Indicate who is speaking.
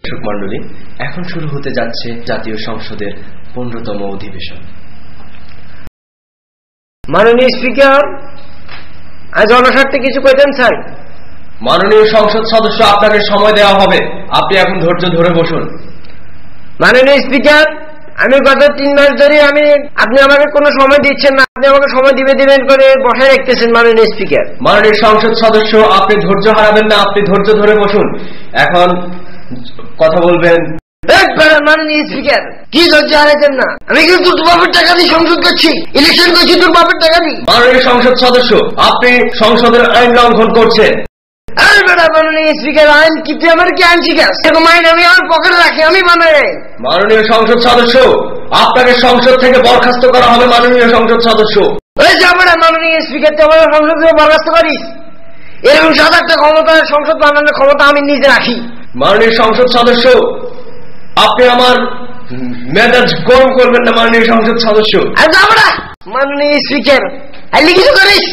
Speaker 1: দর্শক মণ্ডলী, এখন শুরু হতে যাচ্ছে জাতীয় সংসদের 15তম অধিবেশন।
Speaker 2: মাননীয় স্পিকার, আজ জনস্বার্থে কিছু কইতেন স্যার।
Speaker 1: মাননীয় সংসদ সদস্য, আপনাকে সময় দেওয়া হবে, আপনি এখন ধৈর্য ধরে বসুন।
Speaker 2: মাননীয় স্পিকার, আমি গত 3 মাস ধরে আপনি আমাকে কোনো সময় দিচ্ছেন না, আপনি আমাকে সময় দিবেন করে বসায় রাখতেছেন। মাননীয় স্পিকার,
Speaker 1: মাননীয় সংসদ সদস্য, আপনি ধৈর্য হারাবেন না, আপনি ধৈর্য ধরে বসুন। এখন কথা বলবেন।
Speaker 2: মাননীয় স্পিকার, কি ধৈর্য হারাইতেন না? আমি কিন্তু তোর বাপের টাকা দিয়ে সংসদ করছি, ইলেকশন করছি তোর বাপের টাকা দিয়ে।
Speaker 1: মাননীয় সংসদ সদস্য, আপনি সংসদের আইন লঙ্ঘন করছেন।
Speaker 2: আরে বেটা মাননীয় স্পিকার, আইন কি তুই আমার কি আইন শিখাস? এরকম আইন আমি আমার পকেটে রাখি, আমি বানাই।
Speaker 1: মাননীয় সংসদ সদস্য, আপনাকে সংসদ থেকে বরখাস্ত করা হবে। মাননীয় সংসদ সদস্য,
Speaker 2: ওই যাবেন মাননীয় স্পিকার, তুই আমার সংসদ থেকে বরখাস্ত করিস? এরকম সাদা একটা ক্ষমতা, সংসদ বানানোর ক্ষমতা আমি নিজে রাখি।
Speaker 1: মাননীয় সংসদ সদস্য, আপনি আমার মেজাজ গরম করবেন না। মাননীয় সংসদ সদস্য,
Speaker 2: মাননীয় স্পিকার, কিছু করিস?